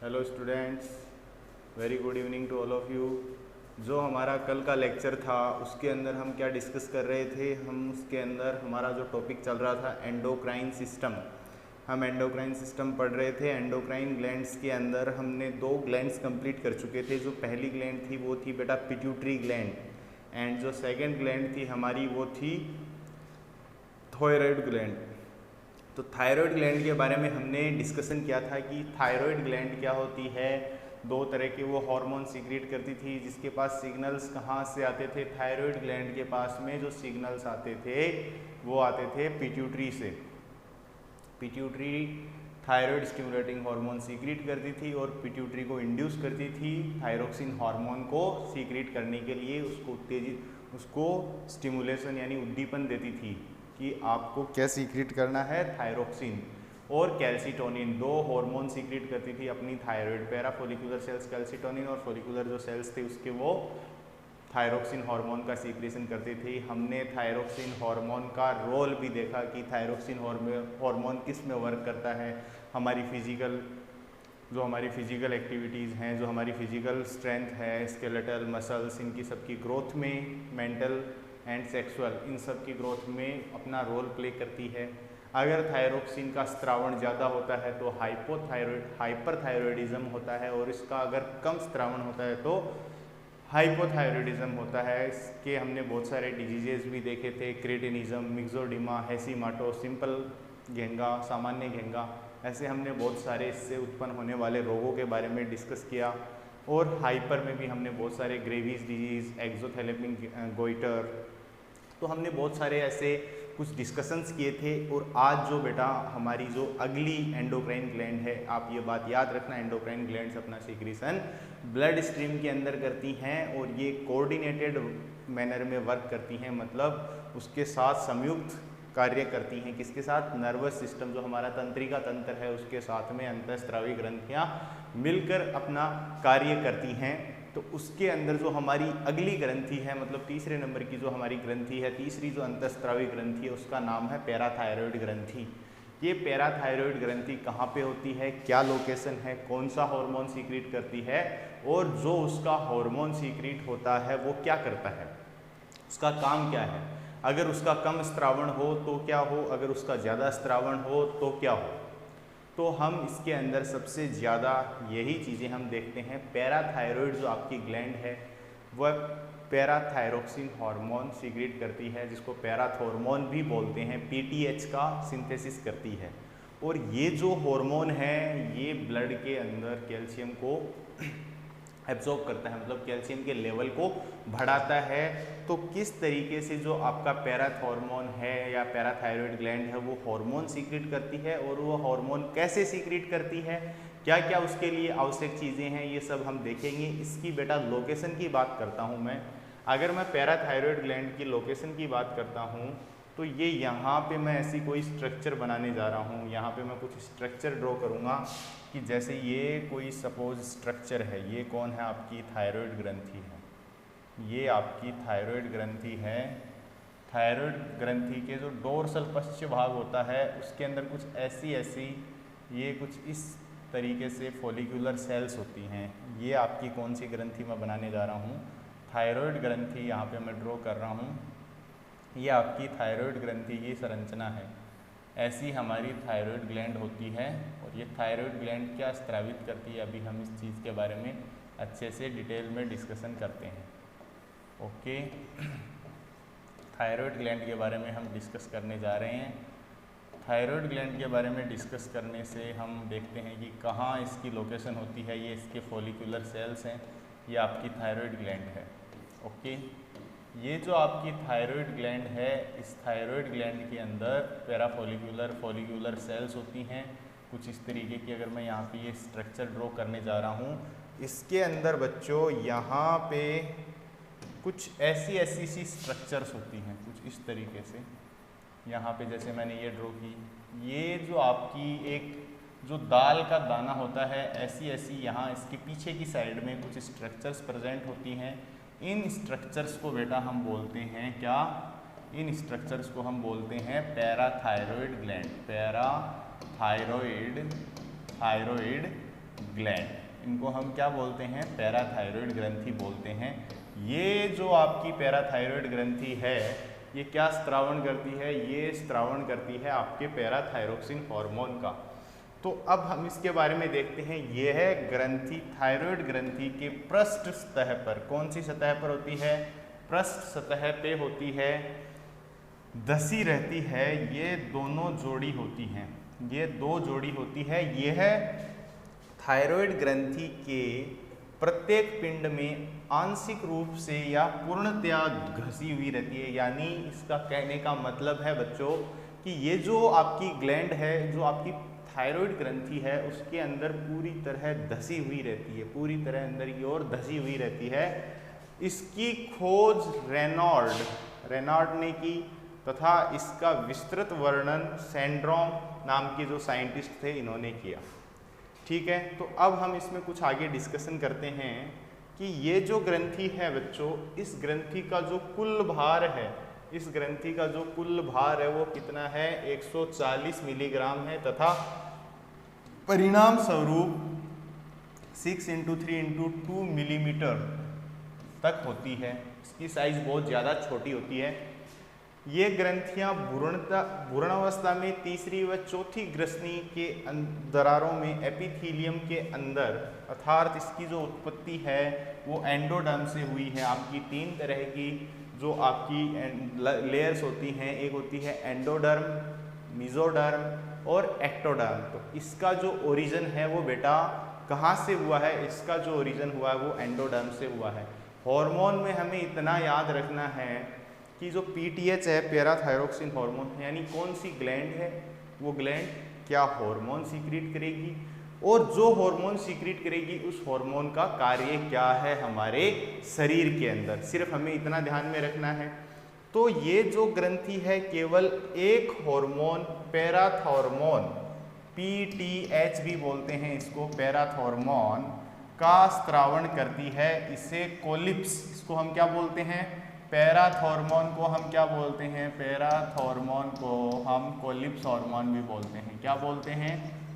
Hello students, very good evening to all of you. जो हमारा कल का लेक्चर था उसके अंदर हम क्या डिस्कस कर रहे थे, हम उसके अंदर हमारा जो टॉपिक चल रहा था एंडोक्राइन सिस्टम। हम एंडोक्राइन सिस्टम पढ़ रहे थे। एंडोक्राइन ग्लैंड्स के अंदर हमने 2 ग्लैंड्स कंप्लीट कर चुके थे। जो पहली ग्लैंड थी वो थी बेटा पिट्यूटरी ग्लैंड, एंड जो सेकेंड ग्लैंड थी हमारी वो थी थायराइड ग्लैंड। तो थायराइड ग्लैंड के बारे में हमने डिस्कशन किया था कि थायराइड ग्लैंड क्या होती है। 2 तरह के वो हार्मोन सीक्रेट करती थी, जिसके पास सिग्नल्स कहाँ से आते थे, थायराइड ग्लैंड के पास में जो सिग्नल्स आते थे वो आते थे पिट्यूटरी से। Pituitary thyroid stimulating hormone secrete करती थी और पिट्यूटरी को इंड्यूस करती थी थायरोक्सिन हार्मोन को सीक्रेट करने के लिए, उसको उत्तेजित, उसको स्टिमुलेशन यानी उद्दीपन देती थी कि आपको क्या सीक्रेट करना है, थायरोक्सिन और कैल्सिटोनिन। 2 हार्मोन सीक्रेट करती थी अपनी thyroid. Para follicular cells calcitonin और फोलिकुलर जो सेल्स थे उसके वो थायरोक्सिन हार्मोन का सीक्रेशन करती थी। हमने थायरोक्सिन हार्मोन का रोल भी देखा कि थायरोक्सिन हार्मोन किस में वर्क करता है। हमारी फिजिकल एक्टिविटीज़ हैं, जो हमारी फिजिकल स्ट्रेंथ है, स्केलेटल मसल्स, इनकी सबकी ग्रोथ में, मेंटल एंड सेक्सुअल, इन सब की ग्रोथ में अपना रोल प्ले करती है। अगर थायरोक्सिन का स्त्रावण ज़्यादा होता है तो हाइपरथायरॉयडिज्म होता है, और इसका अगर कम स्त्रावण होता है तो हाइपोथायरॉयडिज्म होता है। इसके हमने बहुत सारे डिजीजेज भी देखे थे, क्रेटिनिज्म, मिक्सोडिमा, हेसीमाटो, सिंपल घेंगा, सामान्य घेंगा, ऐसे हमने बहुत सारे इससे उत्पन्न होने वाले रोगों के बारे में डिस्कस किया। और हाइपर में भी हमने बहुत सारे ग्रेवीज डिजीज़, एक्सोथैलेमिक गोइटर, तो हमने बहुत सारे ऐसे कुछ डिस्कशंस किए थे। और आज जो बेटा हमारी जो अगली एंडोक्राइन ग्लैंड है, आप ये बात याद रखना, एंडोक्राइन ग्लैंड्स अपना सीक्रेशन ब्लड स्ट्रीम के अंदर करती हैं और ये कोऑर्डिनेटेड मैनर में वर्क करती हैं, मतलब उसके साथ संयुक्त कार्य करती हैं। किसके साथ? नर्वस सिस्टम, जो हमारा तंत्रिका तंत्र है, उसके साथ में अंतःस्रावी ग्रंथियाँ मिलकर अपना कार्य करती हैं। तो उसके अंदर जो हमारी अगली ग्रंथि है, मतलब तीसरे नंबर की जो हमारी ग्रंथि है, तीसरी जो अंतःस्रावी ग्रंथि है, उसका नाम है पैराथायरॉयड ग्रंथि। ये पैराथायरॉयड ग्रंथि कहाँ पे होती है, क्या लोकेशन है, कौन सा हार्मोन सीक्रेट करती है, और जो उसका हार्मोन सीक्रेट होता है वो क्या करता है, उसका काम क्या है। अगर उसका कम स्त्रावण हो तो क्या हो, अगर उसका ज़्यादा स्त्रावण हो तो क्या हो। तो हम इसके अंदर सबसे ज़्यादा यही चीज़ें हम देखते हैं। पैराथायरॉयड जो आपकी ग्लैंड है वह पैराथायरोक्सिन हार्मोन सीक्रेट करती है, जिसको पैराथॉर्मोन भी बोलते हैं, पीटीएच का सिंथेसिस करती है। और ये जो हार्मोन है ये ब्लड के अंदर कैल्शियम को एब्जॉर्ब करता है, मतलब कैल्शियम के लेवल को बढ़ाता है। तो किस तरीके से जो आपका पैराथॉर्मोन है या पैराथायरॉयड ग्लैंड है वो हार्मोन सीक्रेट करती है, और वो हार्मोन कैसे सीक्रेट करती है, क्या क्या उसके लिए आवश्यक चीज़ें हैं, ये सब हम देखेंगे। इसकी बेटा लोकेशन की बात करता हूँ मैं। अगर मैं पैराथायरॉयड ग्लैंड की लोकेशन की बात करता हूँ तो ये यहाँ पे मैं ऐसी कोई स्ट्रक्चर बनाने जा रहा हूँ। यहाँ पे मैं कुछ स्ट्रक्चर ड्रॉ करूँगा कि जैसे ये कोई सपोज स्ट्रक्चर है। ये कौन है? आपकी थायराइड ग्रंथि है। ये आपकी थायराइड ग्रंथि है। थायराइड ग्रंथि के जो डोर्सल पश्च भाग होता है उसके अंदर कुछ ऐसी ये कुछ इस तरीके से फॉलिकुलर सेल्स होती हैं। ये आपकी कौन सी ग्रंथि मैं बनाने जा रहा हूँ? थायराइड ग्रंथि यहाँ पे मैं ड्रॉ कर रहा हूँ। ये आपकी थायराइड ग्रंथि की संरचना है। ऐसी हमारी थायराइड ग्लैंड होती है, और ये थायराइड ग्लैंड क्या स्त्रावित करती है, अभी हम इस चीज़ के बारे में अच्छे से डिटेल में डिस्कशन करते हैं। ओके, थायराइड ग्लैंड के बारे में हम डिस्कस करने जा रहे हैं। थायराइड ग्लैंड के बारे में डिस्कस करने से हम देखते हैं कि कहाँ इसकी लोकेशन होती है। ये इसके फॉलिकुलर सेल्स हैं, ये आपकी थायराइड ग्लैंड है। ओके, ये जो आपकी थायराइड ग्लैंड है, इस थायराइड ग्लैंड के अंदर पैराफोलिकुलर फॉलिकुलर सेल्स होती हैं कुछ इस तरीके की। अगर मैं यहाँ पे ये स्ट्रक्चर ड्रॉ करने जा रहा हूँ, इसके अंदर बच्चों यहाँ पे कुछ ऐसी सी स्ट्रक्चर्स होती हैं कुछ इस तरीके से। यहाँ पे जैसे मैंने ये ड्रॉ की, ये जो आपकी एक जो दाल का दाना होता है, ऐसी यहाँ इसके पीछे की साइड में कुछ स्ट्रक्चर्स प्रेजेंट होती हैं। इन स्ट्रक्चर्स को बेटा हम बोलते हैं क्या? इन स्ट्रक्चर्स को हम बोलते हैं पैराथायरॉयड ग्लैंड। Parathyroid gland. इनको हम क्या बोलते हैं? पैराथायरॉयड ग्रंथि बोलते हैं। ये जो आपकी पैराथायरॉयड ग्रंथि है ये क्या स्त्रावण करती है? ये स्त्रावण करती है आपके पैराथायरोक्सिन हार्मोन का। तो अब हम इसके बारे में देखते हैं। यह ग्रंथि थायराइड ग्रंथि के पृष्ठ सतह पर, कौन सी सतह पर होती है? पृष्ठ सतह पे होती है, धसी रहती है। ये दोनों जोड़ी होती हैं, ये दो जोड़ी होती है। यह थायराइड ग्रंथि के प्रत्येक पिंड में आंशिक रूप से या पूर्णतया घसी हुई रहती है। यानी इसका कहने का मतलब है बच्चों कि ये जो आपकी ग्लैंड है, जो आपकी थायराइड ग्रंथि है, उसके अंदर पूरी तरह धसी हुई रहती है, पूरी तरह अंदर की ओर धसी हुई रहती है। इसकी खोज रेनॉल्ड ने की तथा इसका विस्तृत वर्णन सेंड्रोम नाम के जो साइंटिस्ट थे इन्होंने किया। ठीक है, तो अब हम इसमें कुछ आगे डिस्कशन करते हैं कि ये जो ग्रंथि है बच्चों, इस ग्रंथि का जो कुल भार है, इस ग्रंथि का जो कुल भार है वो कितना है? 140 मिलीग्राम है तथा परिणाम स्वरूप 6 × 3 × 2 मिलीमीटर तक होती है। इसकी साइज बहुत ज़्यादा छोटी होती है। ये ग्रंथियां भ्रूणावस्था में तीसरी व चौथी ग्रसनी के दरारों में एपिथीलियम के अंदर, अर्थात इसकी जो उत्पत्ति है वो एंडोडर्म से हुई है। आपकी 3 तरह की जो आपकी लेयर्स होती हैं, एक होती है एंडोडर्म, मेसोडर्म और एक्टोडर्म। तो इसका जो ओरिजिन है वो बेटा कहाँ से हुआ है? इसका जो ओरिजिन हुआ है वो एंडोडर्म से हुआ है। हार्मोन में हमें इतना याद रखना है कि जो पीटीएच है, पैराथायरोक्सिन हार्मोन, यानी कौन सी ग्लैंड है, वो ग्लैंड क्या हार्मोन सीक्रेट करेगी और जो हार्मोन सीक्रेट करेगी उस हार्मोन का कार्य क्या है हमारे शरीर के अंदर, सिर्फ हमें इतना ध्यान में रखना है। तो ये जो ग्रंथि है केवल एक हार्मोन पैराथॉर्मोन, पीटीएच भी बोलते हैं इसको, पैराथॉर्मोन का स्त्रावण करती है। इसे कोलिप्स, इसको हम क्या बोलते हैं? पैराथॉर्मोन को हम क्या बोलते हैं? पैराथॉर्मोन को हम कोलिप्स हार्मोन भी बोलते हैं। क्या बोलते हैं?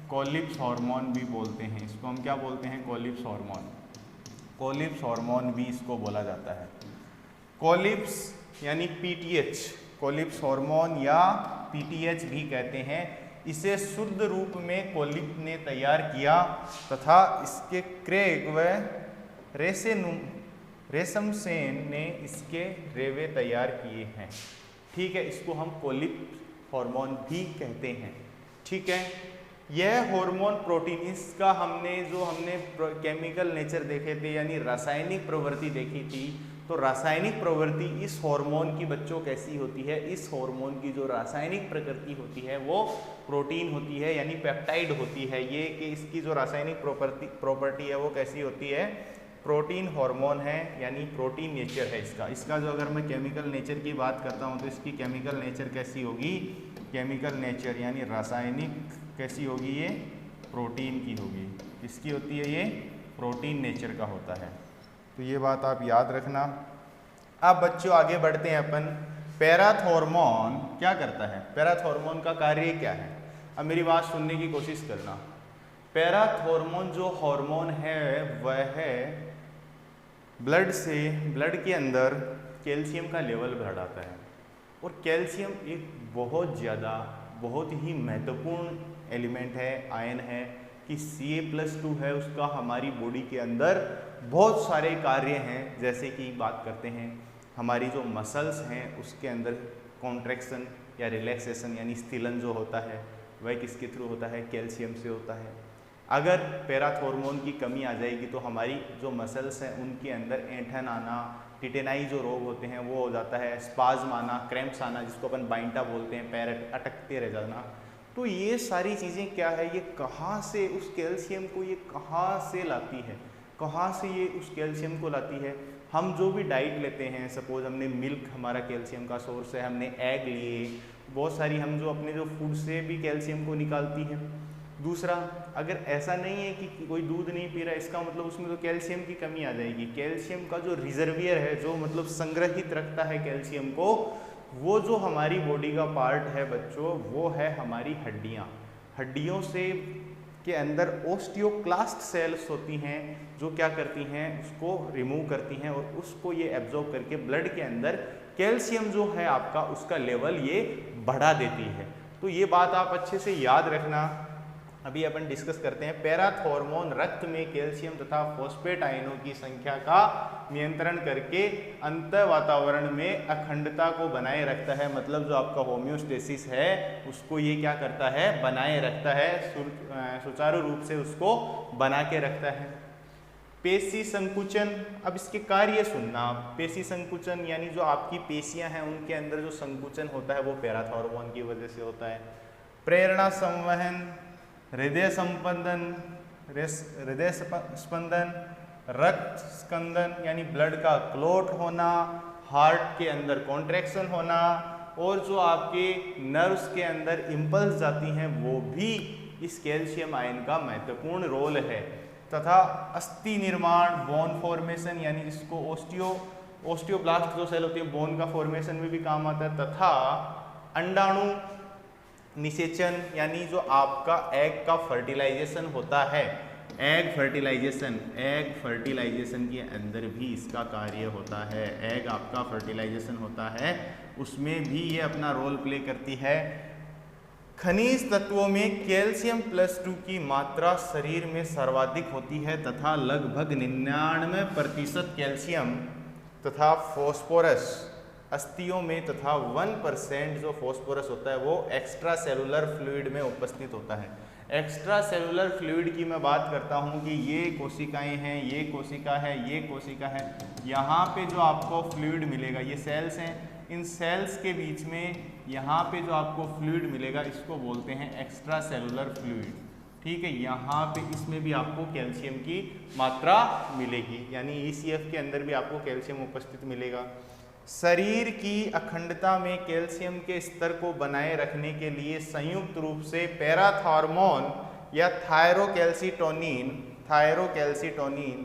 कोलिप्स हार्मोन भी बोलते हैं। इसको हम क्या बोलते हैं? कोलिप्स हार्मोन। कोलिप्स हार्मोन भी इसको बोला जाता है। कोलिप्स यानी पीटीएच, कोलिप्स हार्मोन या पीटीएच भी कहते हैं। इसे शुद्ध रूप में कोलिप ने तैयार किया तथा इसके क्रेग व रेशमसेन ने इसके रेवे तैयार किए हैं। ठीक है, इसको हम कोलिप हार्मोन भी कहते हैं। ठीक है, यह हार्मोन प्रोटीन, इसका हमने केमिकल नेचर देखे थे, यानी रासायनिक प्रवृत्ति देखी थी। तो रासायनिक प्रवृत्ति इस हार्मोन की बच्चों कैसी होती है? इस हार्मोन की जो रासायनिक प्रकृति होती है वो प्रोटीन होती है, यानी पेप्टाइड होती है। ये कि इसकी जो रासायनिक प्रॉपर्टी है वो कैसी होती है? प्रोटीन हार्मोन है, यानी प्रोटीन नेचर है इसका जो अगर मैं केमिकल नेचर की बात करता हूँ तो इसकी केमिकल नेचर कैसी होगी? केमिकल नेचर यानी रासायनिक कैसी होगी? ये प्रोटीन की होगी। किसकी होती है? ये प्रोटीन नेचर का होता है। तो ये बात आप याद रखना। अब बच्चों आगे बढ़ते हैं अपन। पैराथॉर्मोन क्या करता है? पैराथॉर्मोन का कार्य क्या है? अब मेरी बात सुनने की कोशिश करना। पैराथॉर्मोन जो हार्मोन है वह है ब्लड के अंदर कैल्शियम का लेवल बढ़ाता है। और कैल्शियम एक बहुत ही महत्वपूर्ण एलिमेंट है, आयन है कि Ca+2 है उसका हमारी बॉडी के अंदर बहुत सारे कार्य हैं। जैसे कि बात करते हैं हमारी जो मसल्स हैं उसके अंदर कॉन्ट्रैक्शन या रिलैक्सेशन यानी स्थिलन जो होता है वह किसके थ्रू होता है? कैल्शियम से होता है। अगर पैराथॉर्मोन की कमी आ जाएगी तो हमारी जो मसल्स हैं उनके अंदर ऐंठन आना, टिटेनाई जो रोग होते हैं वो हो जाता है, स्पाज्म आना, क्रैम्प्स आना जिसको अपन बाइंटा बोलते हैं, पैर अटकते रह जाना। तो ये सारी चीज़ें क्या है? ये कहाँ से उस कैल्शियम को ये कहाँ से लाती है? कहाँ से ये उस कैल्शियम को लाती है? हम जो भी डाइट लेते हैं, सपोज हमने मिल्क हमारा कैल्शियम का सोर्स है, हमने एग लिए, बहुत सारी हम जो अपने जो फूड से भी कैल्शियम को निकालती है। दूसरा, अगर ऐसा नहीं है कि कोई दूध नहीं पी रहा है, इसका मतलब उसमें तो कैल्शियम की कमी आ जाएगी। कैल्शियम का जो रिजर्वियर है, जो मतलब संग्रहित रखता है कैल्शियम को, वो जो हमारी बॉडी का पार्ट है बच्चों, वो है हमारी हड्डियाँ। हड्डियों से के अंदर ओस्टियोक्लास्ट सेल्स होती हैं जो क्या करती हैं, उसको रिमूव करती हैं और उसको ये एब्जॉर्ब करके ब्लड के अंदर कैल्शियम जो है आपका उसका लेवल ये बढ़ा देती है। तो ये बात आप अच्छे से याद रखना। अभी अपन डिस्कस करते हैं। पैराथॉर्मोन रक्त में कैल्शियम तथा फॉस्फेट आयनों की संख्या का नियंत्रण करके अंत वातावरण में अखंडता को बनाए रखता है। मतलब जो आपका होम्योस्टेसिस है उसको ये क्या करता है, बनाए रखता है, सुचारू रूप से उसको बना के रखता है। पेशी संकुचन, अब इसके कार्य सुनना। पेशी संकुचन यानी जो आपकी पेशियां हैं उनके अंदर जो संकुचन होता है वो पैराथॉर्मोन की वजह से होता है। प्रेरणा संवहन, हृदय संपंदन, हृदय स्पंदन, रक्त स्कंदन यानी ब्लड का क्लॉट होना, हार्ट के अंदर कॉन्ट्रैक्शन होना और जो आपके नर्व्स के अंदर इम्पल्स जाती हैं वो भी इस कैल्शियम आयन का महत्वपूर्ण रोल है। तथा अस्थि निर्माण, बोन फॉर्मेशन यानी जिसको ओस्टियोब्लास्ट जो सेल होती है बोन का फॉर्मेशन में भी काम आता है। तथा अंडाणु निषेचन यानी जो आपका एग का फर्टिलाइजेशन होता है, एग फर्टिलाइजेशन के अंदर भी इसका कार्य होता है। एग आपका फर्टिलाइजेशन होता है उसमें भी ये अपना रोल प्ले करती है। खनिज तत्वों में कैल्शियम +2 की मात्रा शरीर में सर्वाधिक होती है तथा लगभग 99% कैल्शियम तथा फॉस्फोरस अस्थियों में तथा 1% जो फॉस्फोरस होता है वो एक्स्ट्रा सेलुलर फ्लूइड में उपस्थित होता है। एक्स्ट्रा सेलुलर फ्लूइड की मैं बात करता हूँ कि ये कोशिकाएं हैं, ये कोशिका है, ये कोशिका है। यहाँ पे जो आपको फ्लूइड मिलेगा, ये सेल्स हैं, इन सेल्स के बीच में यहाँ पे जो आपको फ्लूइड मिलेगा इसको बोलते हैं एक्स्ट्रा सेलुलर फ्लूइड। ठीक है, यहाँ पे इसमें भी आपको कैल्शियम की मात्रा मिलेगी, यानी ECF के अंदर भी आपको कैल्शियम उपस्थित मिलेगा। शरीर की अखंडता में कैल्शियम के स्तर को बनाए रखने के लिए संयुक्त रूप से पैराथॉर्मोन या थायरोकैल्सिटोनिन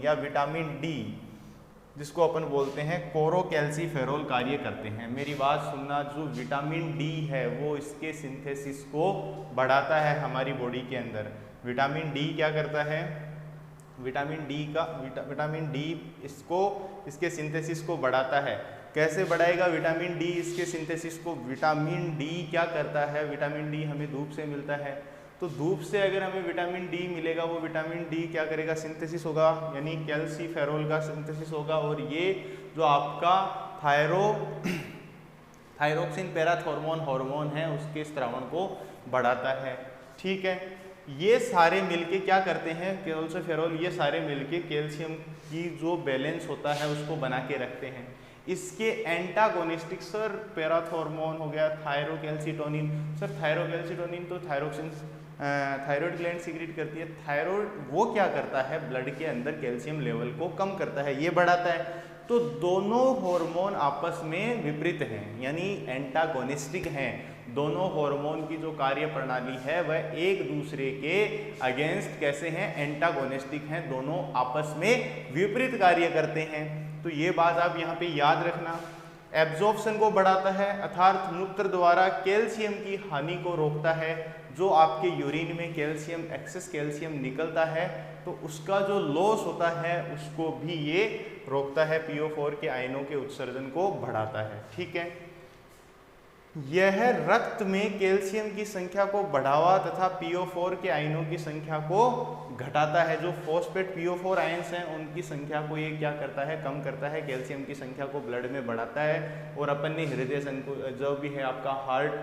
या विटामिन डी जिसको अपन बोलते हैं कोरोकैल्सीफेरोल कार्य करते हैं। मेरी बात सुनना, जो विटामिन डी है वो इसके सिंथेसिस को बढ़ाता है हमारी बॉडी के अंदर। विटामिन डी क्या करता है, विटामिन डी इसके सिंथेसिस को बढ़ाता है। कैसे बढ़ाएगा विटामिन डी इसके सिंथेसिस को? विटामिन डी क्या करता है, विटामिन डी हमें धूप से मिलता है, तो धूप से अगर हमें विटामिन डी मिलेगा वो विटामिन डी क्या करेगा, सिंथेसिस होगा, यानी कैल्सीफेरोल का सिंथेसिस होगा और ये जो आपका थायरोक्सिन पैराथॉर्मोन हार्मोन है उसके स्रावण को बढ़ाता है। ठीक है, ये सारे मिलके क्या करते हैं, कैल्सीफेरोल, ये सारे मिलके कैल्शियम की जो बैलेंस होता है उसको बना के रखते हैं। इसके एंटागोनिस्टिक, सर पैराथॉर्मोन हो गया, थायरोकैल्सिटोनिन, सर थायरोकैल्सिटोनिन तो थायराइड ग्लैंड सीक्रेट करती है। थायराइड वो क्या करता है, ब्लड के अंदर कैल्शियम लेवल को कम करता है, ये बढ़ाता है। तो दोनों हार्मोन आपस में विपरीत हैं, यानी एंटागोनिस्टिक हैं। दोनों हार्मोन की जो कार्य प्रणाली है वह एक दूसरे के अगेंस्ट कैसे हैं, एंटागोनिस्टिक हैं, दोनों आपस में विपरीत कार्य करते हैं। तो ये बात आप यहाँ पे याद रखना। एब्जॉर्प्शन को बढ़ाता है अर्थात मूत्र द्वारा कैल्शियम की हानि को रोकता है। जो आपके यूरिन में कैल्शियम, एक्सेस कैल्शियम निकलता है तो उसका जो लॉस होता है उसको भी ये रोकता है, PO4 के आयनों के उत्सर्जन को बढ़ाता है। ठीक है, यह रक्त में कैल्शियम की संख्या को बढ़ावा तथा PO4 के आयनों की संख्या को घटाता है। जो फॉस्फेट PO4 आयन्स हैं उनकी संख्या को ये क्या करता है, कम करता है, कैल्शियम की संख्या को ब्लड में बढ़ाता है। और अपन ने हृदय जो भी है आपका हार्ट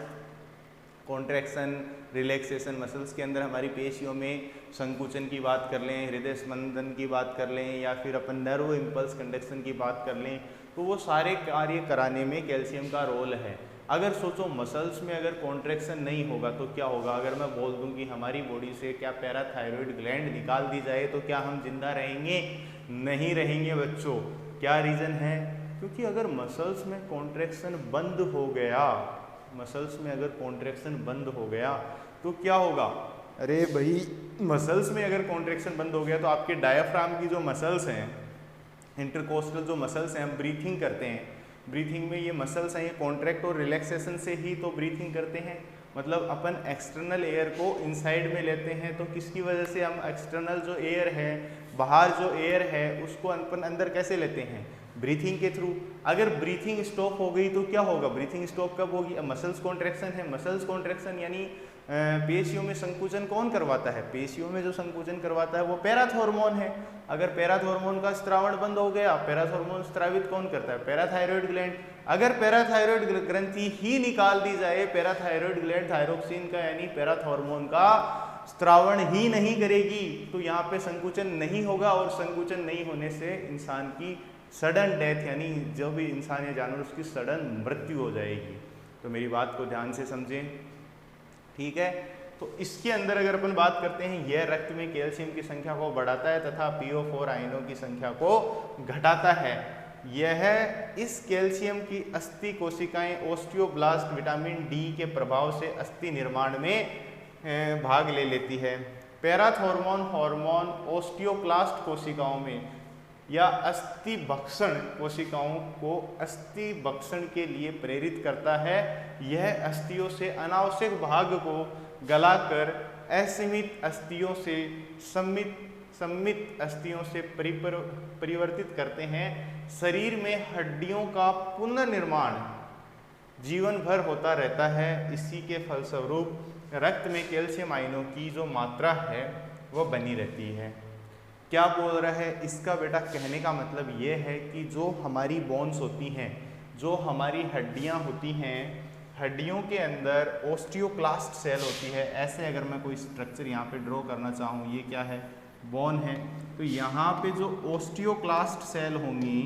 कॉन्ट्रैक्शन, रिलैक्सेशन, मसल्स के अंदर हमारी पेशियों में संकुचन की बात कर लें, हृदय स्पंदन की बात कर लें या फिर अपन नर्व इम्पल्स कंडक्शन की बात कर लें, तो वो सारे कार्य कराने में कैल्शियम का रोल है। अगर सोचो मसल्स में अगर कॉन्ट्रैक्शन नहीं होगा तो क्या होगा? अगर मैं बोल दूं कि हमारी बॉडी से क्या पैराथायरॉयड ग्लैंड निकाल दी जाए तो क्या हम जिंदा रहेंगे? नहीं रहेंगे बच्चों। क्या रीज़न है? क्योंकि अगर मसल्स में कॉन्ट्रैक्शन बंद हो गया, मसल्स में अगर कॉन्ट्रैक्शन बंद हो गया तो क्या होगा? अरे भाई, मसल्स में अगर कॉन्ट्रैक्शन बंद हो गया तो आपके डायफ्राम की जो मसल्स हैं, इंटरकोस्टल जो मसल्स हैं, हम ब्रीथिंग करते हैं, ब्रीथिंग में ये मसल्स हैं, ये कॉन्ट्रैक्ट और रिलैक्सेशन से ही तो ब्रीथिंग करते हैं। मतलब अपन एक्सटर्नल एयर को इनसाइड में लेते हैं, तो किसकी वजह से हम एक्सटर्नल जो एयर है, बाहर जो एयर है, उसको अपन अंदर कैसे लेते हैं, ब्रीथिंग के थ्रू। अगर ब्रीथिंग स्टॉप हो गई तो क्या होगा, ब्रीथिंग स्टॉप कब होगी, अब मसल्स कॉन्ट्रैक्शन है, मसल्स कॉन्ट्रैक्शन यानी पेशियों में संकुचन कौन करवाता है, पेशियों में जो संकुचन करवाता है वो पैराथॉर्मोन है। अगर पैराथॉर्मोन का स्त्रावण बंद हो गया, पैराथॉर्मोन स्त्रावित कौन करता है, पैराथायरॉयड ग्लैंड। अगर पैराथायरॉयड ग्रंथि ही निकाल दी जाए, पैराथायरॉयड ग्लैंड थायरोक्सिन का यानी पैराथॉर्मोन का स्त्रावण ही नहीं करेगी, तो यहाँ पे संकुचन नहीं होगा, और संकुचन नहीं होने से इंसान की सडन डेथ यानी जो भी इंसान या जानवर उसकी सडन मृत्यु हो जाएगी। तो मेरी बात को ध्यान से समझें, ठीक है। तो इसके अंदर अगर अपन बात करते हैं, यह रक्त में कैल्शियम की संख्या को बढ़ाता है तथा PO4 आयनों की संख्या को घटाता है। यह इस कैल्शियम की अस्थि कोशिकाएं ओस्टियोब्लास्ट विटामिन डी के प्रभाव से अस्थि निर्माण में भाग ले लेती है। पैराथॉर्मोन हार्मोन ओस्टियोक्लास्ट कोशिकाओं में या अस्थि भक्षण कोशिकाओं को अस्थि भक्षण के लिए प्रेरित करता है। यह अस्थियों से अनावश्यक भाग को गलाकर असीमित अस्थियों से सम्मित अस्थियों से परिवर्तित करते हैं। शरीर में हड्डियों का पुनर्निर्माण जीवन भर होता रहता है। इसी के फलस्वरूप रक्त में कैल्शियम आयनों की जो मात्रा है वो बनी रहती है। क्या बोल रहा है इसका बेटा, कहने का मतलब ये है कि जो हमारी बोन्स होती हैं, जो हमारी हड्डियां होती हैं, हड्डियों के अंदर ओस्टियोक्लास्ट सेल होती है। ऐसे अगर मैं कोई स्ट्रक्चर यहाँ पे ड्रॉ करना चाहूँ, ये क्या है, बोन है, तो यहाँ पे जो ओस्टियोक्लास्ट सेल होंगी,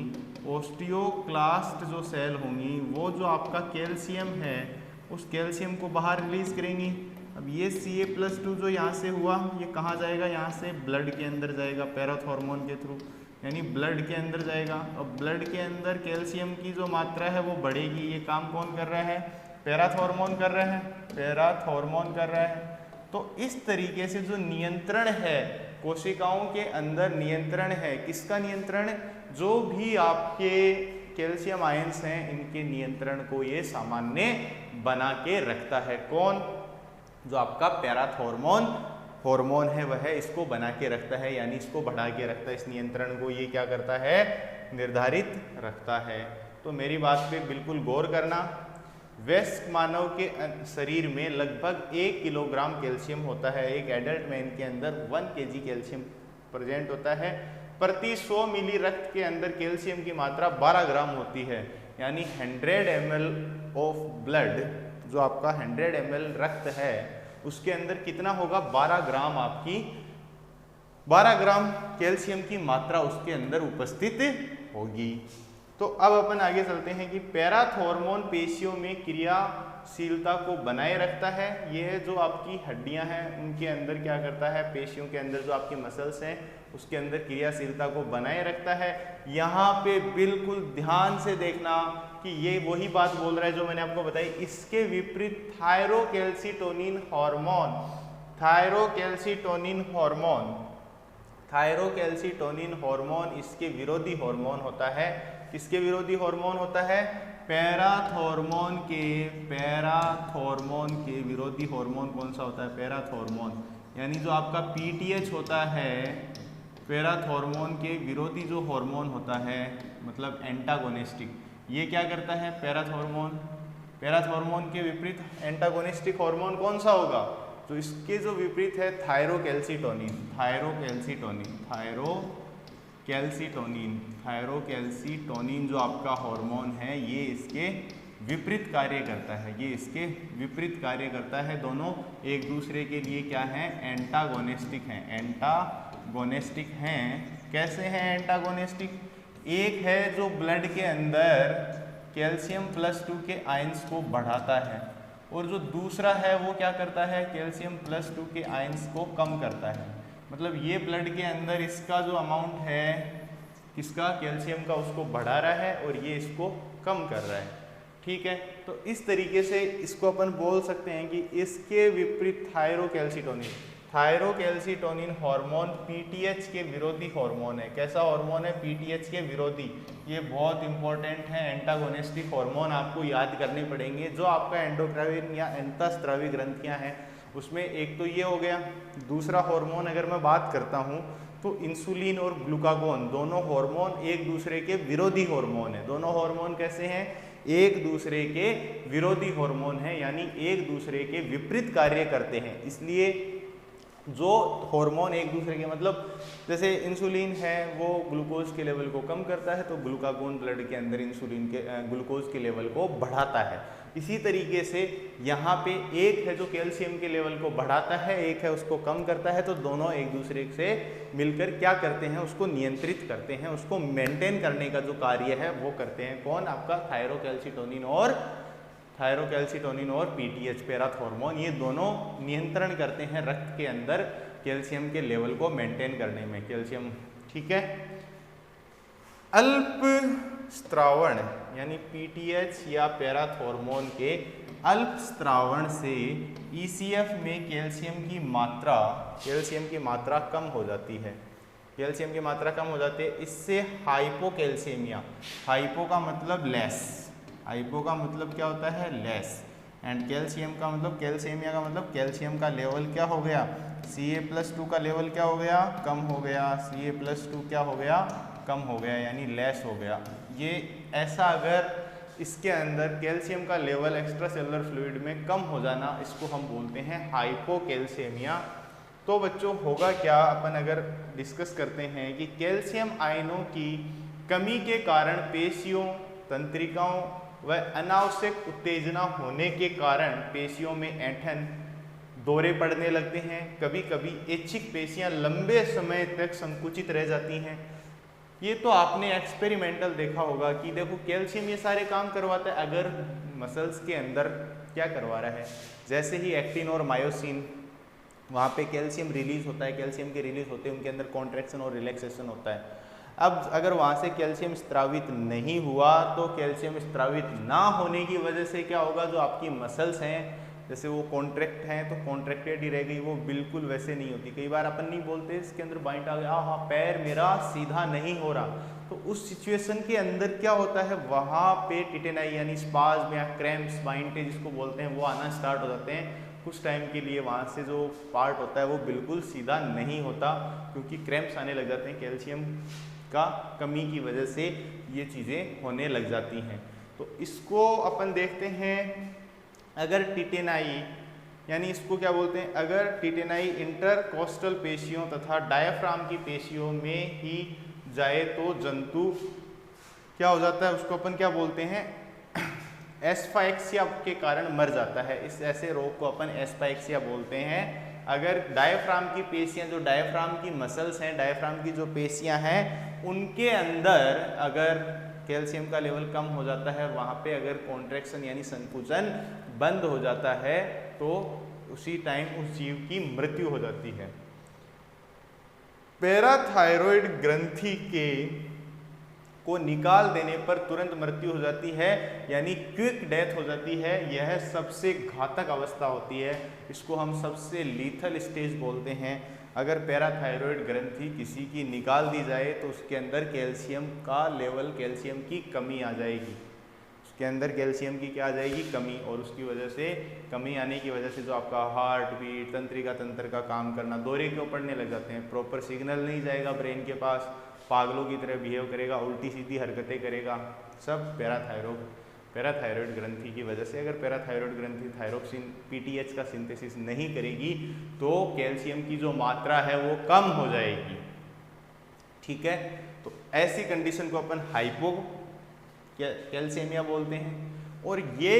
ओस्टियोक्लास्ट जो सेल होंगी वो जो आपका कैल्शियम है उस कैल्शियम को बाहर रिलीज करेंगी। अब ये Ca+2 जो यहाँ से हुआ, ये कहाँ जाएगा, यहाँ से ब्लड के अंदर जाएगा पैराथॉर्मोन के थ्रू, यानी ब्लड के अंदर जाएगा। अब ब्लड के अंदर कैल्शियम की जो मात्रा है वो बढ़ेगी। ये काम कौन कर रहा है, पैराथॉर्मोन कर रहा है, पैराथॉर्मोन कर रहा है। तो इस तरीके से जो नियंत्रण है कोशिकाओं के अंदर, नियंत्रण है किसका नियंत्रण, जो भी आपके कैल्शियम आयंस हैं इनके नियंत्रण को ये सामान्य बना के रखता है। कौन, जो आपका पैराथॉर्मोन हार्मोन है वह इसको बना के रखता है, यानी इसको बढ़ा के रखता है। इस नियंत्रण को ये क्या करता है, निर्धारित रखता है। तो मेरी बात पे बिल्कुल गौर करना। वयस्क मानव के शरीर में लगभग 1 किलोग्राम कैल्शियम होता है। एक एडल्ट मैन के अंदर 1 kg कैल्शियम प्रेजेंट होता है। प्रति 100 मिली रक्त के अंदर कैल्शियम की मात्रा 12 ग्राम होती है, यानी 100 ml ऑफ ब्लड, जो आपका 100 ml रक्त है उसके अंदर कितना होगा, 12 ग्राम आपकी 12 ग्राम कैल्शियम की मात्रा उसके अंदर उपस्थित होगी। तो अब अपन आगे चलते हैं कि पैराथॉर्मोन पेशियों में क्रियाशीलता को बनाए रखता है। यह जो आपकी हड्डियां हैं उनके अंदर क्या करता है, पेशियों के अंदर जो आपकी मसल्स हैं उसके अंदर क्रियाशीलता को बनाए रखता है। यहाँ पे बिल्कुल ध्यान से देखना कि ये वही बात बोल रहा है जो मैंने आपको बताई। इसके विपरीत thyrocalcitonin hormone, thyrocalcitonin hormone, thyrocalcitonin hormone इसके विरोधी हार्मोन होता है। किसके विरोधी हार्मोन होता है, पैराथॉर्मोन के, पैराथॉर्मोन के विरोधी हार्मोन कौन सा होता है, पैराथॉर्मोन, यानी जो आपका PTH होता है, पैराथॉर्मोन के विरोधी जो हार्मोन होता है, मतलब एंटागोनिस्टिक। ये क्या करता है पैराथॉर्मोन, पैराथॉर्मोन के विपरीत एंटागोनिस्टिक हार्मोन कौन सा होगा, तो इसके जो विपरीत है थायरोकैल्सिटोनिन, थायरोकैल्सिटोनिन, थायरोकैल्सिटोनिन, थायरोकैल्सिटोनिन जो आपका हार्मोन है ये इसके विपरीत कार्य करता है, ये इसके विपरीत कार्य करता है। दोनों एक दूसरे के लिए क्या है, एंटागोनिस्टिक हैं, एंटागोनिस्टिक हैं। कैसे हैं एंटागोनिस्टिक, एक है जो ब्लड के अंदर कैल्शियम+2 के आयंस को बढ़ाता है और जो दूसरा है वो क्या करता है, कैल्शियम+2 के आयंस को कम करता है। मतलब ये ब्लड के अंदर इसका जो अमाउंट है किसका, कैल्शियम का, उसको बढ़ा रहा है और ये इसको कम कर रहा है। ठीक है, तो इस तरीके से इसको अपन बोल सकते हैं कि इसके विपरीत थायरोकैल्सिटोनिन, थायरोकैल्सिटोनिन हार्मोन पीटीएच के विरोधी हार्मोन है। कैसा हार्मोन है? पीटीएच के विरोधी। ये बहुत इंपॉर्टेंट है, एंटागोनिस्टिक हार्मोन आपको याद करने पड़ेंगे। जो आपका एंडोक्राइन या अंतःस्रावी ग्रंथियां हैं उसमें एक तो ये हो गया। दूसरा हार्मोन अगर मैं बात करता हूँ तो इंसुलिन और ग्लूकागोन दोनों हार्मोन एक दूसरे के विरोधी हार्मोन है। दोनों हार्मोन कैसे हैं? एक दूसरे के विरोधी हार्मोन है, यानी एक दूसरे के विपरीत कार्य करते हैं। इसलिए जो हार्मोन एक दूसरे के, मतलब जैसे इंसुलिन है वो ग्लूकोज के लेवल को कम करता है, तो ग्लूकागोन ब्लड के अंदर इंसुलिन के ग्लूकोज के लेवल को बढ़ाता है। इसी तरीके से यहाँ पे एक है जो कैल्शियम के लेवल को बढ़ाता है, एक है उसको कम करता है, तो दोनों एक दूसरे से मिलकर क्या करते हैं? उसको नियंत्रित करते हैं, उसको मेंटेन करने का जो कार्य है वो करते हैं। कौन? आपका थायरोकैल्सिटोनिन और पीटीएच पैराथॉर्मोन, ये दोनों नियंत्रण करते हैं रक्त के अंदर कैल्शियम के लेवल को मेंटेन करने में। कैल्शियम, ठीक है। अल्प स्त्रावण यानी पीटीएच या पैराथॉर्मोन के अल्प स्त्रावण से ईसीएफ में कैल्शियम की मात्रा कम हो जाती है। कैल्शियम की मात्रा कम हो जाती है, इससे हाइपोकैल्सीमिया, हाइपो का मतलब लेस, हाइपो का मतलब क्या होता है? लेस, एंड कैल्शियम का मतलब, कैल्सीमिया का मतलब कैल्शियम का लेवल क्या हो गया? Ca+2 का लेवल क्या हो गया? कम हो गया। Ca+2 क्या हो गया? कम हो गया, यानी लेस हो गया। ये ऐसा अगर इसके अंदर कैल्शियम का लेवल एक्स्ट्रा सेलुलर फ्लूइड में कम हो जाना, इसको हम बोलते हैं हाइपोकैल्सीमिया। तो बच्चों होगा क्या, अपन अगर डिस्कस करते हैं कि कैल्शियम आयनों की कमी के कारण पेशियों, तंत्रिकाओं व अनावश्यक उत्तेजना होने के कारण पेशियों में ऐंठन, दौरे पड़ने लगते हैं। कभी कभी ऐच्छिक पेशियां लंबे समय तक संकुचित रह जाती हैं। ये तो आपने एक्सपेरिमेंटल देखा होगा कि देखो कैल्शियम ये सारे काम करवाता है, अगर मसल्स के अंदर क्या करवा रहा है, जैसे ही एक्टिन और मायोसिन वहाँ पे कैल्शियम रिलीज होता है, कैल्शियम के रिलीज होते हैं, उनके अंदर कॉन्ट्रैक्शन और रिलैक्सेशन होता है। अब अगर वहाँ से कैल्शियम स्त्रावित नहीं हुआ तो कैल्शियम स्त्रावित ना होने की वजह से क्या होगा, जो आपकी मसल्स हैं जैसे वो कॉन्ट्रैक्ट हैं तो कॉन्ट्रैक्टेड ही रह गई, वो बिल्कुल वैसे नहीं होती। कई बार अपन नहीं बोलते इसके अंदर बाइंड आ गया, हाँ पैर मेरा सीधा नहीं हो रहा, तो उस सिचुएशन के अंदर क्या होता है, वहाँ पे टिटेनाई यानी स्पाज्म या क्रैम्प्स, बाइंटे जिसको बोलते हैं, वो आना स्टार्ट हो जाते हैं। कुछ टाइम के लिए वहाँ से जो पार्ट होता है वो बिल्कुल सीधा नहीं होता, क्योंकि क्रैम्प्स आने लग जाते हैं, कैल्शियम का कमी की वजह से ये चीज़ें होने लग जाती हैं। तो इसको अपन देखते हैं, अगर टिटेनाई यानी इसको क्या बोलते हैं, अगर टिटेनाई इंटरकोस्टल पेशियों तथा डायाफ्राम की पेशियों में ही जाए तो जंतु क्या हो जाता है, उसको अपन क्या बोलते हैं, एस्फाइक्सिया के कारण मर जाता है। इस ऐसे रोग को अपन एस्फाइक्सिया बोलते हैं। अगर डायाफ्राम की पेशियां, जो डायाफ्राम की मसल्स हैं, डायाफ्राम की जो पेशियां हैं, उनके अंदर अगर कैल्शियम का लेवल कम हो जाता है, वहाँ पे अगर कॉन्ट्रैक्शन यानी संकुचन बंद हो जाता है, तो उसी टाइम उस जीव की मृत्यु हो जाती है। पैराथायरॉइड ग्रंथि को निकाल देने पर तुरंत मृत्यु हो जाती है, यानी क्विक डेथ हो जाती है। यह सबसे घातक अवस्था होती है, इसको हम सबसे लीथल स्टेज बोलते हैं। अगर पैराथायरॉइड ग्रंथि किसी की निकाल दी जाए तो उसके अंदर कैल्शियम का लेवल, कैल्शियम की कमी आ जाएगी, उसके अंदर कैल्शियम की क्या आ जाएगी, कमी, और उसकी वजह से, कमी आने की वजह से जो आपका हार्ट बीट, तंत्रिका तंत्र का काम करना, दौरे क्यों पड़ने लग जाते हैं, प्रॉपर सिग्नल नहीं जाएगा ब्रेन के पास, पागलों की तरह बिहेव करेगा, उल्टी सीधी हरकतें करेगा, सब पैराथायरॉइड ग्रंथि की वजह से। अगर पैराथायरॉइड ग्रंथि थायरोक्सिन पीटीएच का सिंथेसिस नहीं करेगी तो कैल्शियम की जो मात्रा है वो कम हो जाएगी, ठीक है। तो ऐसी कंडीशन को अपन हाइपोकैल्सीमिया बोलते हैं। और ये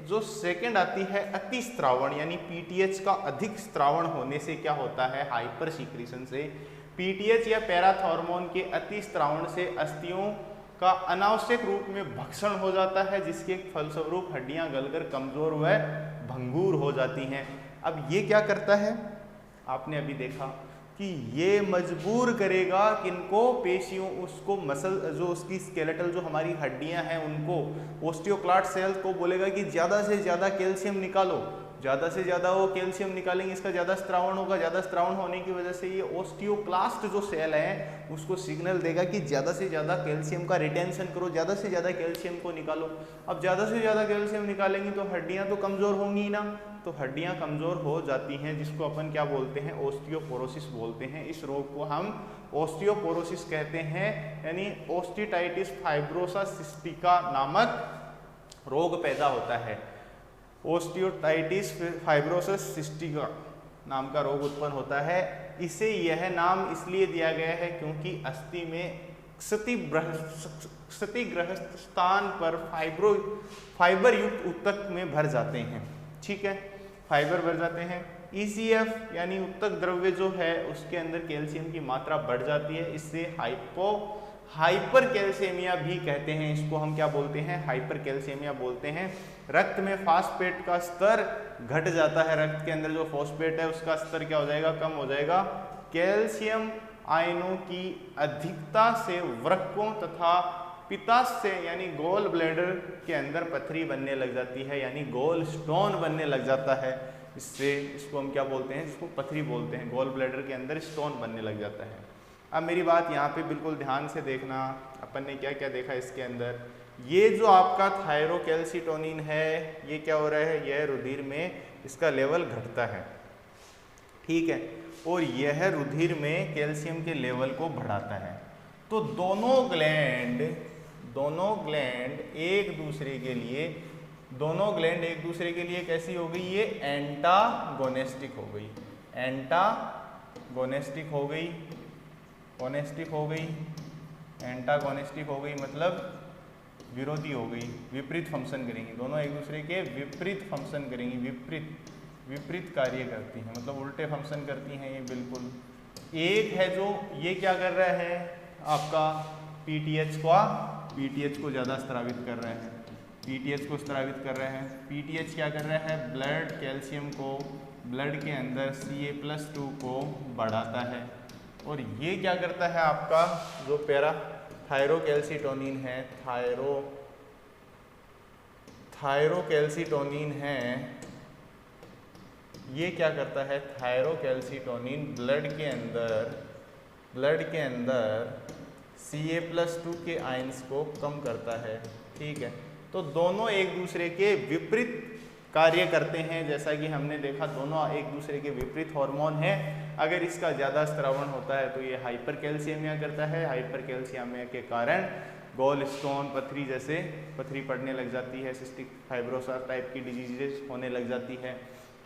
जो सेकंड आती है अति स्त्रावण, यानी पीटीएच का अधिक स्त्रावण होने से क्या होता है, हाइपर सीक्रेशन से, पीटीएच या पैराथॉर्मोन के अति स्त्रावण से अस्थियों का अनावश्यक रूप में भक्षण हो जाता है, जिसके फलस्वरूप हड्डियां गलकर कमजोर व भंगुर हो जाती हैं। अब ये क्या करता है, आपने अभी देखा कि ये मजबूर करेगा किनको, पेशियों, उसको मसल, जो उसकी स्केलेटल जो हमारी हड्डियां हैं, उनको, ओस्टियोक्लास्ट सेल्स को बोलेगा कि ज़्यादा से ज़्यादा कैल्शियम निकालो, ज़्यादा से ज़्यादा वो कैल्शियम निकालेंगे, इसका ज़्यादा स्त्रावण होगा, ज़्यादा स्त्रावण होने की वजह से ये ओस्टियोक्लास्ट जो सेल है उसको सिग्नल देगा कि ज़्यादा से ज़्यादा कैल्शियम का रिटेंशन करो, ज़्यादा से ज़्यादा कैल्शियम को निकालो। अब ज़्यादा से ज़्यादा कैल्शियम निकालेंगे तो हड्डियाँ तो कमज़ोर होंगी ही ना, तो हड्डियाँ कमज़ोर हो जाती हैं, जिसको अपन क्या बोलते हैं, ओस्टियोपोरोसिस बोलते हैं। इस रोग को हम ओस्टियोपोरोसिस कहते हैं, यानी ओस्टिटाइटिस फाइब्रोसा सिस्टिका नामक रोग पैदा होता है। ओस्टियोटाइटिस फाइब्रोसिस सिस्टिका नाम का रोग उत्पन्न होता है। इसे यह नाम इसलिए दिया गया है क्योंकि अस्थि में क्षतिग्रस्त स्थान पर फाइबर युक्त ऊतक में भर जाते हैं। ठीक है, फाइबर भर जाते हैं। ECF यानी ऊतक द्रव्य जो है उसके अंदर कैल्शियम की मात्रा बढ़ जाती है, इससे हाइपर कैल्शियमिया भी कहते हैं। इसको हम क्या बोलते हैं, हाइपर कैल्शियमिया बोलते हैं। रक्त में फास्फेट का स्तर घट जाता है, रक्त के अंदर जो फॉस्फेट है उसका स्तर क्या हो जाएगा, कम हो जाएगा। कैल्शियम आयनों की अधिकता से वृक्कों तथा पित्ताशय यानी गोल ब्लैडर के अंदर पथरी बनने लग जाती है, यानी गोल स्टोन बनने लग जाता है। इसको हम क्या बोलते हैं, इसको पथरी बोलते हैं। गोल ब्लैडर के अंदर स्टोन बनने लग जाता है। अब मेरी बात यहाँ पे बिल्कुल ध्यान से देखना, अपन ने क्या क्या देखा इसके अंदर। ये जो आपका थायरोकैल्सिटोनिन है, ये क्या हो रहा है, यह रुधिर में इसका लेवल घटता है, ठीक है, और यह रुधिर में कैल्शियम के लेवल को बढ़ाता है। तो दोनों ग्लैंड एक दूसरे के लिए कैसी हो गई, ये एंटागोनिस्टिक हो गई, एंटागोनिस्टिक हो गई मतलब विरोधी हो गई, विपरीत फंक्शन करेंगी, दोनों एक दूसरे के विपरीत फंक्शन करेंगी, विपरीत कार्य करती हैं, मतलब उल्टे फंक्शन करती हैं ये बिल्कुल। एक है जो ये क्या कर रहा है, आपका पीटीएच को ज़्यादा स्रावित कर रहे हैं, पीटीएच क्या कर रहा है, ब्लड कैल्शियम को ब्लड के अंदर Ca+2 को बढ़ाता है। और ये क्या करता है, आपका जो थायरोकैल्सिटोनिन है, थायरोकैल्सिटोनिन है, ये क्या करता है, थायरोकैल्सिटोनिन ब्लड के अंदर Ca+2 के आयंस को कम करता है, ठीक है। तो दोनों एक दूसरे के विपरीत कार्य करते हैं, जैसा कि हमने देखा दोनों एक दूसरे के विपरीत हार्मोन हैं। अगर इसका ज़्यादा स्रावण होता है तो ये हाइपर कैल्शियमिया करता है, हाइपर कैल्शियमिया के कारण गोल स्टोन पथरी पड़ने लग जाती है, सिस्टिक फाइब्रोसा टाइप की डिजीजेस होने लग जाती है।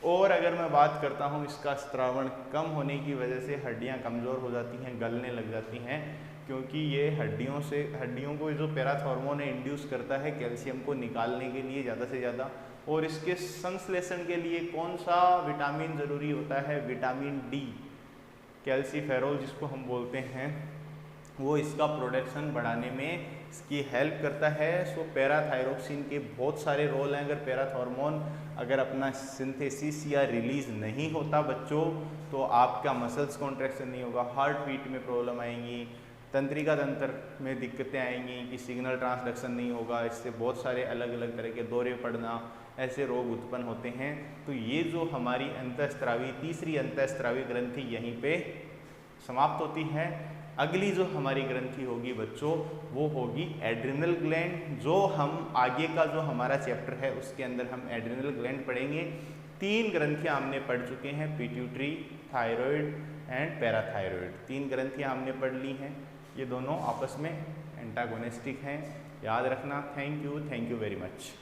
और अगर मैं बात करता हूँ, इसका स्रावण कम होने की वजह से हड्डियाँ कमज़ोर हो जाती हैं, गलने लग जाती हैं, क्योंकि ये हड्डियों को जो पैराथॉर्मोन है इंड्यूस करता है कैल्शियम को निकालने के लिए ज़्यादा से ज़्यादा। और इसके संश्लेषण के लिए कौन सा विटामिन ज़रूरी होता है, विटामिन डी, कैल्सीफेरोल जिसको हम बोलते हैं, वो इसका प्रोडक्शन बढ़ाने में इसकी हेल्प करता है। सो पैराथायरोक्सिन के बहुत सारे रोल हैं। अगर पैराथॉर्मोन अगर अपना सिंथेसिस या रिलीज नहीं होता बच्चों, तो आपका मसल्स कॉन्ट्रैक्शन नहीं होगा, हार्ट बीट में प्रॉब्लम आएंगी, तंत्रिका तंत्र में दिक्कतें आएंगी कि सिग्नल ट्रांसडक्शन नहीं होगा, इससे बहुत सारे अलग अलग तरह के दौरे पड़ना, ऐसे रोग उत्पन्न होते हैं। तो ये जो हमारी तीसरी अंतःस्रावी ग्रंथि यहीं पे समाप्त होती है। अगली जो हमारी ग्रंथि होगी बच्चों, वो होगी एड्रिनल ग्लैंड। जो हम आगे का जो हमारा चैप्टर है उसके अंदर हम एड्रिनल ग्लैंड पढ़ेंगे। 3 ग्रंथियाँ हमने पढ़ चुके हैं, पिट्यूटरी, थायराइड एंड पैराथायराइड। 3 ग्रंथियाँ हमने पढ़ ली हैं। ये दोनों आपस में एंटागोनिस्टिक हैं, याद रखना। Thank you very much.